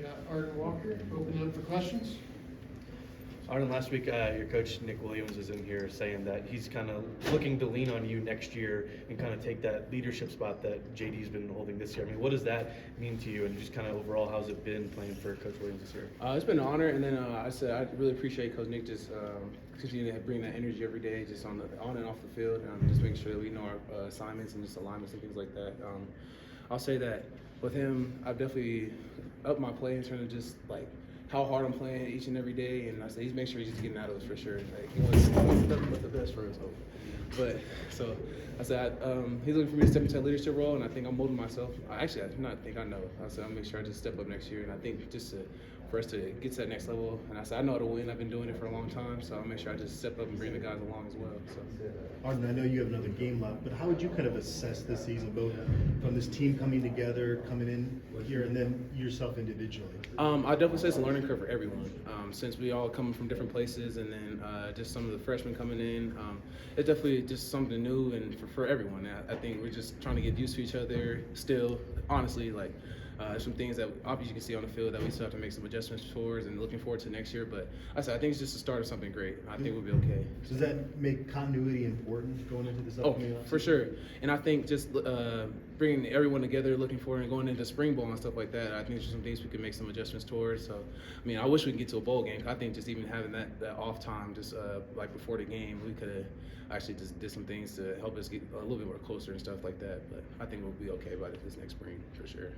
got Arden Walker, open up for questions. Arden, last week your coach Nick Williams was in here saying that he's kind of looking to lean on you next year and kind of take that leadership spot that JD's been holding this year. I mean, what does that mean to you, and just kind of overall, how's it been playing for Coach Williams this year? It's been an honor, and then I said I really appreciate Coach Nick just continuing to bring that energy every day, just on and off the field, just making sure that we know our assignments and just alignments and things like that. I'll say that with him, I've definitely upped my play in terms of just like how hard I'm playing each and every day, and I said he's making sure he's just getting out of us for sure. Like he wants nothing but the best for us. But so I said he's looking for me to step into a leadership role, and I think I'm molding myself. I know. I said I'll make sure I just step up next year, and I think just for us to get to that next level. And I said I know how to win. I've been doing it for a long time, so I'll make sure I just step up and bring the guys along as well. So. Arden, I know you have another game left, but how would you kind of assess this season, both from this team coming together, coming in here, and then yourself individually? I definitely say it's a learning curve for everyone. Since we all come from different places, and then just some of the freshmen coming in, it's definitely just something new and for everyone. I think we're just trying to get used to each other still. Honestly, like some things that obviously you can see on the field that we still have to make some adjustments towards, and looking forward to next year. But I think it's just the start of something great. I think we'll be okay. Does that make continuity important going into this upcoming offseason? For sure. And I think just bringing everyone together, looking forward, and going into spring ball and stuff like that, I think there's some things we can make some adjustments towards. So, I mean, I wish we could get to a bowl game. I think just even having that off time, just like before the game, we could have actually just did some things to help us get a little bit more closer and stuff like that. But I think we'll be okay by this next spring for sure.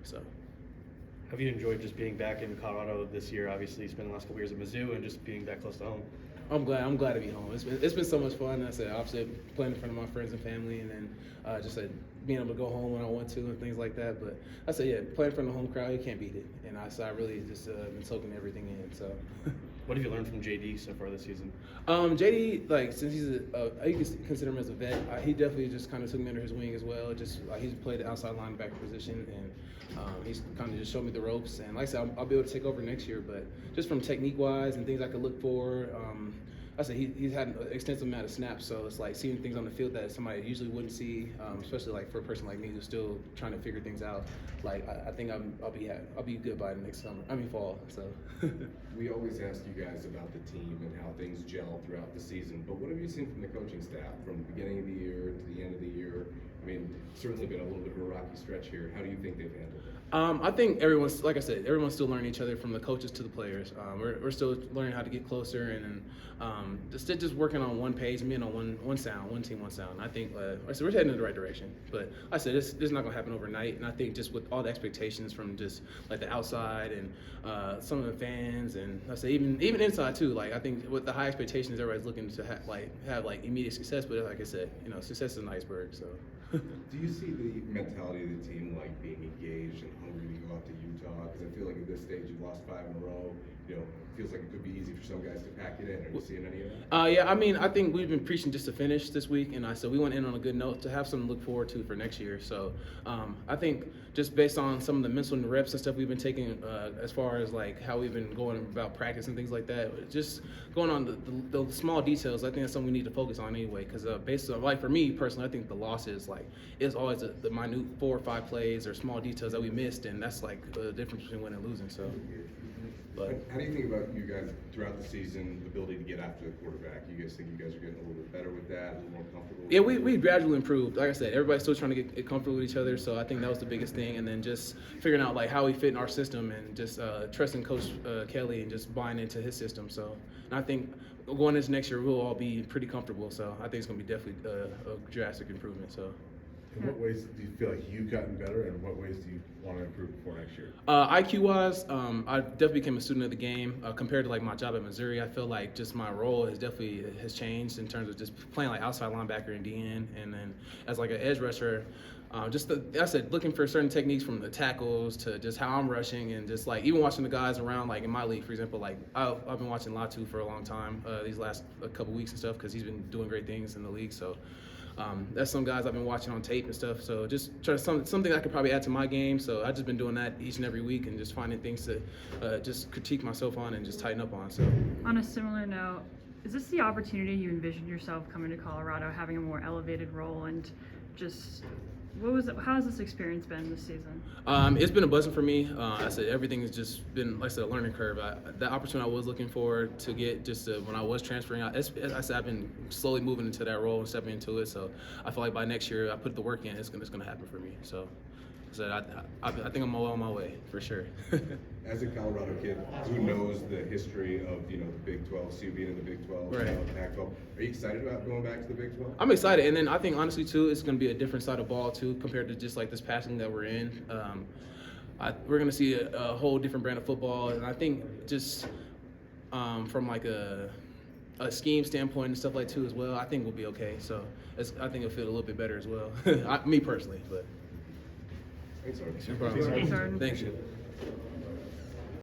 So. Have you enjoyed just being back in Colorado this year? Obviously, you spent the last couple years at Mizzou, and just being back close to home. I'm glad to be home. It's been so much fun. I said obviously playing in front of my friends and family, and then just being able to go home when I want to and things like that. But I said, yeah, playing in front of the home crowd, you can't beat it. And I really just been soaking everything in. So. What have you learned from JD so far this season? JD, like, since he's you can consider him as a vet, he definitely just kind of took me under his wing as well. Just he's played the outside linebacker position, and he's kind of just showed me the ropes. And like I said, I'll be able to take over next year. But just from technique-wise and things I could look for, I said he's had an extensive amount of snaps, so it's like seeing things on the field that somebody usually wouldn't see, especially like for a person like me who's still trying to figure things out. Like I think I'll be good by the next fall. So. We always ask you guys about the team and how things gel throughout the season, but what have you seen from the coaching staff from the beginning of the year to the end of the year? I mean, certainly been a little bit of a rocky stretch here. How do you think they've handled it? I think everyone's, like I said, everyone's still learning each other, from the coaches to the players. We're still learning how to get closer, and just working on one page, being on one sound, one team, one sound. I think we're heading in the right direction. But I said this is not going to happen overnight, and I think just with all the expectations from just like the outside and some of the fans, and I say even inside too. Like I think with the high expectations, everybody's looking to have immediate success. But like I said, success is an iceberg. So. Do you see the mentality of the team like being engaged and hungry to go out to Utah? Because I feel like at this stage you've lost 5 in a row. It feels like it could be easy for some guys to pack it in. Are you seeing any of that? Yeah, I mean, I think we've been preaching just to finish this week, and I said we went in on a good note to have something to look forward to for next year. So I think just based on some of the mental reps and stuff we've been taking as far as like how we've been going about practice and things like that, just going on the small details, I think that's something we need to focus on anyway. Because based on, like for me personally, I think the losses is always the minute 4 or 5 plays or small details that we missed, and that's like the difference between winning and losing. So. But how do you think about you guys throughout the season, the ability to get after the quarterback? You guys think you guys are getting a little bit better with that, a little more comfortable? Yeah, we gradually improved. Like I said, everybody's still trying to get comfortable with each other, so I think that was the biggest thing. And then just figuring out like how we fit in our system, and just trusting Coach Kelly and just buying into his system. So, and I think going into next year, we'll all be pretty comfortable. So I think it's going to be definitely a drastic improvement. So. In what ways do you feel like you've gotten better, and what ways do you want to improve for next year? IQ-wise, I definitely became a student of the game. Compared to like my job at Missouri, I feel like just my role has changed in terms of just playing like outside linebacker and DN, and then as like an edge rusher. I said, looking for certain techniques from the tackles to just how I'm rushing, and just like even watching the guys around, like in my league, for example, like I've been watching Latu for a long time, these last couple weeks and stuff, because he's been doing great things in the league. So that's some guys I've been watching on tape and stuff. So just try something I could probably add to my game. So I've just been doing that each and every week, and just finding things to just critique myself on and just tighten up on. So on a similar note, is this the opportunity you envisioned yourself coming to Colorado, having a more elevated role and just How has this experience been this season? It's been a blessing for me. I said everything has just been, like I said, a learning curve. The opportunity I was looking for to get when I was transferring out, as I said, I've been slowly moving into that role and stepping into it. So I feel like by next year, I put the work in, it's gonna happen for me. So I said I think I'm well on my way for sure. As a Colorado kid who knows the history of the Big 12, so you being in the Big 12, Right. Pac-12, are you excited about going back to the Big 12? I'm excited, and then I think honestly too, it's going to be a different side of ball too compared to just like this passing that we're in. We're going to see a whole different brand of football, and I think just from like a scheme standpoint and stuff like too as well, I think we'll be okay. So I think it'll feel a little bit better as well. Me personally, but Thanks, Arden. no problem. Thanks, Arden. Thanks you.